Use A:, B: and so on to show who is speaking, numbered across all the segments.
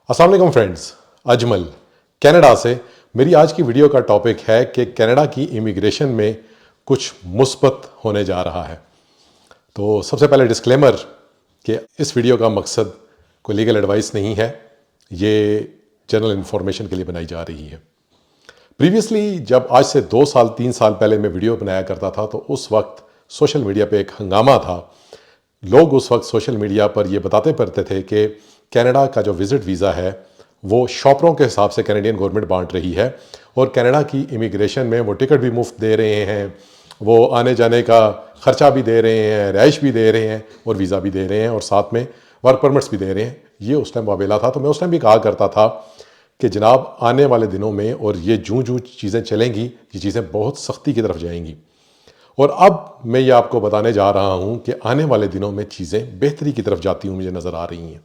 A: अस्सलाम वालेकुम friends, Ajmal Canada से। मेरी आज की वीडियो का टॉपिक है कि कनाडा की इमिग्रेशन में कुछ मुस्बत होने जा रहा है। तो सबसे पहले डिस्क्लेमर कि इस वीडियो का मकसद कोई लीगल एडवाइस नहीं है, ये जनरल इन्फॉर्मेशन के लिए बनाई जा रही है। प्रीवियसली जब आज से 2 साल 3 साल पहले मैं वीडियो बनाया करता था तो उस वक्त सोशल मीडिया पे एक हंगामा था। लोग उस वक्त सोशल मीडिया पर ये बताते फिरते थे कि कनाडा का जो विज़िट वीज़ा है वो शॉपरों के हिसाब से कैनेडियन गवर्नमेंट बांट रही है और कनाडा की इमिग्रेशन में वो टिकट भी मुफ्त दे रहे हैं, वो आने जाने का ख़र्चा भी दे रहे हैं, रिहाइश भी दे रहे हैं और वीज़ा भी दे रहे हैं और साथ में वर्क परमिट्स भी दे रहे हैं। ये उस टाइम वाबेला था। तो मैं उस टाइम भी कहा करता था कि जनाब आने वाले दिनों में और ये जूँ जूँ चीज़ें चलेंगी, ये चीज़ें बहुत सख्ती की तरफ जाएंगी। और अब मैं ये आपको बताने जा रहा हूँ कि आने वाले दिनों में चीज़ें बेहतरी की तरफ जाती हुई मुझे नज़र आ रही हैं।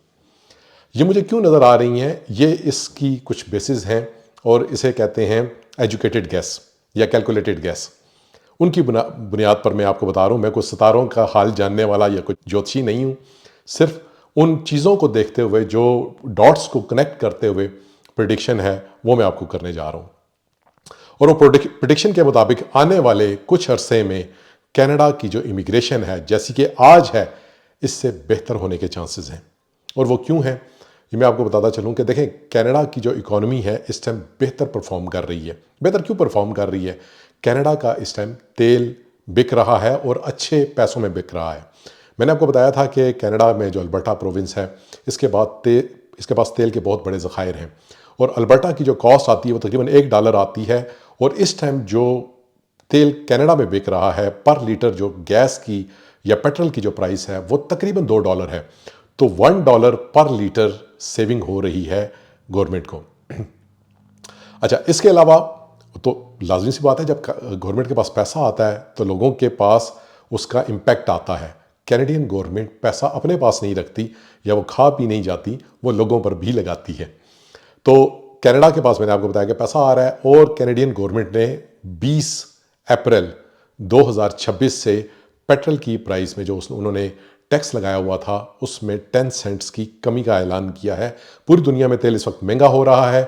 A: ये मुझे क्यों नज़र आ रही हैं, ये इसकी कुछ बेसिस हैं और इसे कहते हैं एजुकेटेड गैस या कैलकुलेटेड गैस। उनकी बुनियाद पर मैं आपको बता रहा हूँ। मैं कुछ सितारों का हाल जानने वाला या कुछ ज्योतिषी नहीं हूँ, सिर्फ उन चीज़ों को देखते हुए, जो डॉट्स को कनेक्ट करते हुए प्रिडिक्शन है वो मैं आपको करने जा रहा हूँ। और वो प्रिडिक्शन के मुताबिक आने वाले कुछ अरसे में कनाडा की जो इमिग्रेशन है जैसी कि आज है, इससे बेहतर होने के चांसेस हैं। और वो क्यों है ये मैं आपको बताता चलूँ कि देखें, कनाडा की जो इकोनॉमी है इस टाइम बेहतर परफॉर्म कर रही है। बेहतर क्यों परफॉर्म कर रही है? कनाडा का इस टाइम तेल बिक रहा है और अच्छे पैसों में बिक रहा है। मैंने आपको बताया था कि कनाडा में जो अल्बर्टा प्रोविंस है इसके पास तेल के बहुत बड़े ज़खायर हैं और अल्बर्टा की जो कॉस्ट आती है वो तकरीबन $1 आती है। और इस टाइम जो तेल कनाडा में बिक रहा है पर लीटर, जो गैस की या पेट्रोल की जो प्राइस है वो तकरीबन $2 है। तो $1 पर लीटर सेविंग हो रही है गवर्नमेंट को। अच्छा, इसके अलावा तो लाजमी सी बात है, जब गवर्नमेंट के पास पैसा आता है तो लोगों के पास उसका इम्पैक्ट आता है। कैनेडियन गवर्नमेंट पैसा अपने पास नहीं रखती या वो खा पी नहीं जाती, वो लोगों पर भी लगाती है। तो कनाडा के पास मैंने आपको बताया कि पैसा आ रहा है और कैनेडियन गवर्नमेंट ने 20 अप्रैल 2026 से पेट्रोल की प्राइस में जो उन्होंने टैक्स लगाया हुआ था उसमें 10 सेंट्स की कमी का ऐलान किया है। पूरी दुनिया में तेल इस वक्त महंगा हो रहा है,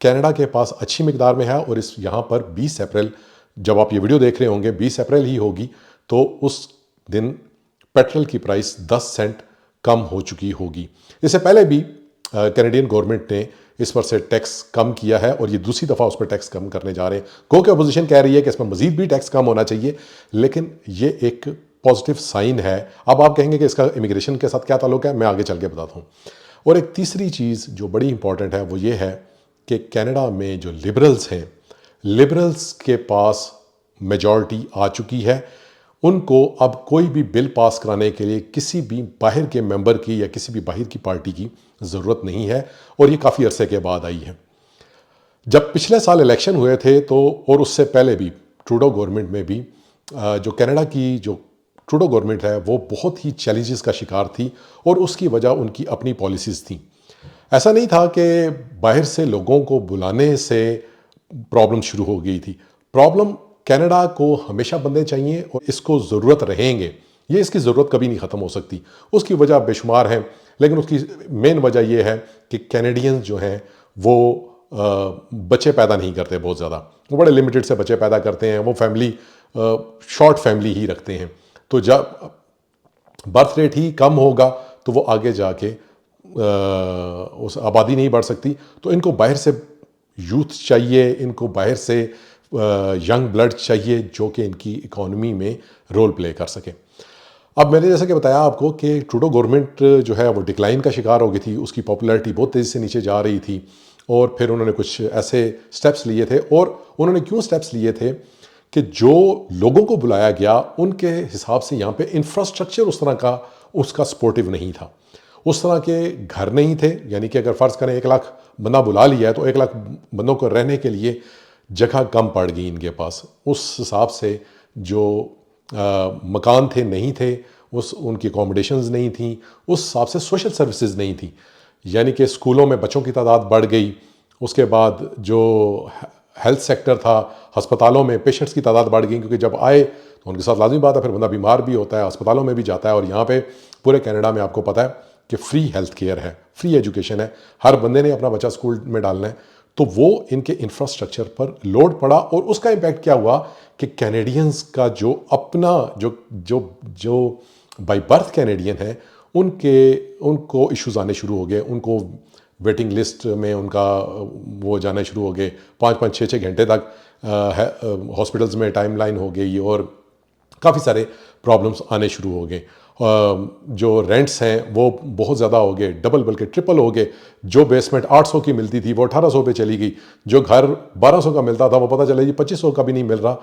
A: कनाडा के पास अच्छी मिकदार में है और इस यहाँ पर 20 अप्रैल, जब आप ये वीडियो देख रहे होंगे 20 अप्रैल ही होगी, तो उस दिन पेट्रोल की प्राइस 10 सेंट कम हो चुकी होगी। इससे पहले भी कैनेडियन गवर्नमेंट ने इस पर से टैक्स कम किया है और ये दूसरी दफ़ा उस पर टैक्स कम करने जा रहे हैं। क्योंकि अपोजिशन कह रही है कि इसमें मजीद भी टैक्स कम होना चाहिए, लेकिन ये एक पॉजिटिव साइन है। अब आप कहेंगे कि इसका इमिग्रेशन के साथ क्या ताल्लुक है, मैं आगे चल के बताता हूँ। और एक तीसरी चीज़ जो बड़ी इंपॉर्टेंट है वो ये है कि कनाडा में जो लिबरल्स हैं, लिबरल्स के पास मेजॉरिटी आ चुकी है। उनको अब कोई भी बिल पास कराने के लिए किसी भी बाहर के मेंबर की या किसी भी बाहर की पार्टी की ज़रूरत नहीं है और ये काफ़ी अरसे के बाद आई है। जब पिछले साल इलेक्शन हुए थे तो और उससे पहले भी ट्रूडो गवर्नमेंट में भी जो कनाडा की जो ट्रूडो गवर्नमेंट है वो बहुत ही चैलेंजेस का शिकार थी और उसकी वजह उनकी अपनी पॉलिसीज़ थी। ऐसा नहीं था कि बाहर से लोगों को बुलाने से प्रॉब्लम शुरू हो गई थी। प्रॉब्लम कनाडा को हमेशा बंदे चाहिए और इसको ज़रूरत रहेंगे, ये इसकी ज़रूरत कभी नहीं ख़त्म हो सकती। उसकी वजह बेशुमार हैं, लेकिन उसकी मेन वजह यह है कि कैनेडियंस जो हैं वो बच्चे पैदा नहीं करते बहुत ज़्यादा। वो बड़े लिमिटेड से बच्चे पैदा करते हैं, वो फैमिली शॉर्ट फैमिली ही रखते हैं। तो जब बर्थ रेट ही कम होगा तो वो आगे जाके उस आबादी नहीं बढ़ सकती। तो इनको बाहर से यूथ चाहिए, इनको बाहर से यंग ब्लड चाहिए जो कि इनकी इकोनॉमी में रोल प्ले कर सके। अब मैंने जैसा कि बताया आपको कि ट्रूडो गवर्नमेंट जो है वो डिक्लाइन का शिकार हो गई थी, उसकी पॉपुलैरिटी बहुत तेज़ी से नीचे जा रही थी और फिर उन्होंने कुछ ऐसे स्टेप्स लिए थे। और उन्होंने क्यों स्टेप्स लिए थे कि जो लोगों को बुलाया गया उनके हिसाब से यहाँ पे इंफ्रास्ट्रक्चर उस तरह का उसका सपोर्टिव नहीं था, उस तरह के घर नहीं थे। यानी कि अगर फ़र्ज़ करें 1 लाख बंदा बुला लिया है तो 1 लाख बंदों को रहने के लिए जगह कम पड़ गई इनके पास। उस हिसाब से जो मकान थे नहीं थे, उनकी अकोमोडेशंस नहीं थी, उस हिसाब से सोशल सर्विसेज नहीं थी। यानी कि स्कूलों में बच्चों की तादाद बढ़ गई। उसके बाद जो हेल्थ सेक्टर था, अस्पतालों में पेशेंट्स की तादाद बढ़ गई, क्योंकि जब आए तो उनके साथ लाजमी बात है फिर बंदा बीमार भी होता है, अस्पतालों में भी जाता है। और यहाँ पे पूरे कनाडा में आपको पता है कि फ्री हेल्थ केयर है, फ्री एजुकेशन है, हर बंदे ने अपना बच्चा स्कूल में डालना है, तो वो इनके इंफ्रास्ट्रक्चर पर लोड पड़ा और उसका इम्पैक्ट क्या हुआ कि कैनेडियंस का जो अपना जो जो जो बाय बर्थ कैनेडियन है उनको इश्यूज आने शुरू हो गए, उनको वेटिंग लिस्ट में उनका वो जाना शुरू हो गए, 5-5 6-6 घंटे तक हॉस्पिटल्स में टाइम लाइन हो गई और काफ़ी सारे प्रॉब्लम्स आने शुरू हो गए। जो रेंट्स हैं वो बहुत ज़्यादा हो गए, डबल बल्कि ट्रिपल हो गए। जो बेसमेंट 800 की मिलती थी वो 1800 पे चली गई, जो घर 1200 का मिलता था वो पता चला जी 2500 का भी नहीं मिल रहा।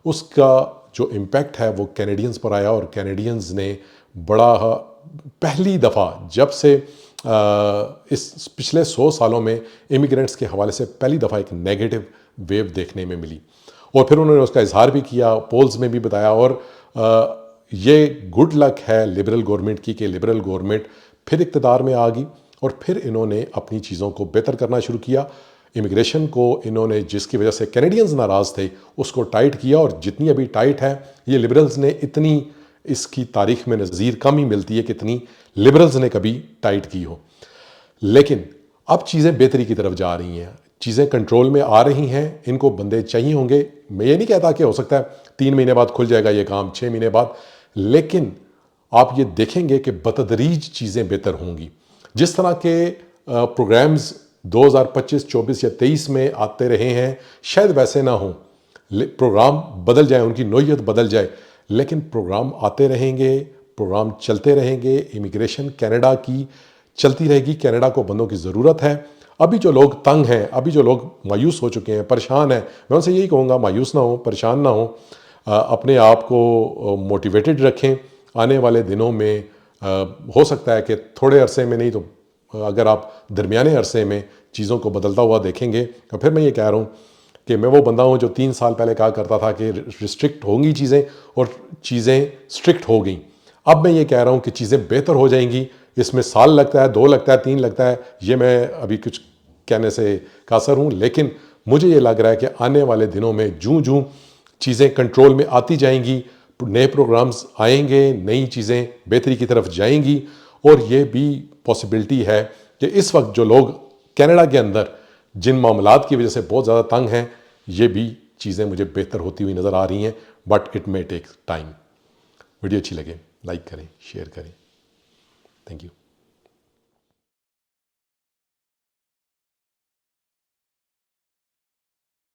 A: उसका जो इम्पैक्ट है वो कैनेडियंस पर आया और कैनेडियंस ने बड़ा पहली दफ़ा जब से इस पिछले 100 सालों में इमिग्रेंट्स के हवाले से पहली दफ़ा एक नेगेटिव वेव देखने में मिली और फिर उन्होंने उसका इजहार भी किया, पोल्स में भी बताया। और ये गुड लक है लिबरल गवर्नमेंट की कि लिबरल गवर्नमेंट फिर इक़्तिदार में आ गई और फिर इन्होंने अपनी चीज़ों को बेहतर करना शुरू किया। इमिग्रेशन को इन्होंने जिसकी वजह से कैनेडियंस नाराज़ थे उसको टाइट किया और जितनी अभी टाइट है ये लिबरल्स ने इतनी इसकी तारीख में नज़ीर कम ही मिलती है कि इतनी लिबरल्स ने कभी टाइट की हो। लेकिन अब चीज़ें बेहतरी की तरफ जा रही हैं, चीज़ें कंट्रोल में आ रही हैं, इनको बंदे चाहिए होंगे। मैं ये नहीं कहता कि हो सकता है 3 महीने बाद खुल जाएगा ये काम, 6 महीने बाद, लेकिन आप ये देखेंगे कि बतदरीज चीज़ें बेहतर होंगी। जिस तरह के प्रोग्राम्स 2025, 24 या 23 में आते रहे हैं शायद वैसे ना हो, प्रोग्राम बदल जाए, उनकी नोयत बदल जाए, लेकिन प्रोग्राम आते रहेंगे, प्रोग्राम चलते रहेंगे। इमिग्रेशन कनाडा की चलती रहेगी, कनाडा को बंदों की ज़रूरत है। अभी जो लोग तंग हैं, अभी जो लोग मायूस हो चुके हैं, परेशान हैं, मैं उनसे यही कहूँगा मायूस ना हो, परेशान ना हो, अपने आप को मोटिवेटेड रखें। आने वाले दिनों में हो सकता है कि थोड़े अरसे में नहीं तो अगर आप दरमियाने अरसे में चीज़ों को बदलता हुआ देखेंगे। तो फिर मैं ये कह रहा हूँ कि मैं वो बंदा हूँ जो 3 साल पहले कहा करता था कि रिस्ट्रिक्ट होंगी चीज़ें और चीज़ें स्ट्रिक्ट हो गई। अब मैं ये कह रहा हूँ कि चीज़ें बेहतर हो जाएंगी। इसमें साल लगता है, 2 लगता है, 3 लगता है, ये मैं अभी कुछ कहने से कासर हूँ, लेकिन मुझे ये लग रहा है कि आने वाले दिनों में जूं चीज़ें कंट्रोल में आती जाएंगी, नए प्रोग्राम्स आएंगे, नई चीज़ें बेहतरी की तरफ जाएंगी। और ये भी पॉसिबिलिटी है कि इस वक्त जो लोग कनाडा के अंदर जिन मामलात की वजह से बहुत ज़्यादा तंग हैं, ये भी चीज़ें मुझे बेहतर होती हुई नज़र आ रही हैं, but it may take time. Video अच्छी लगे लाइक करें, शेयर करें। Thank you.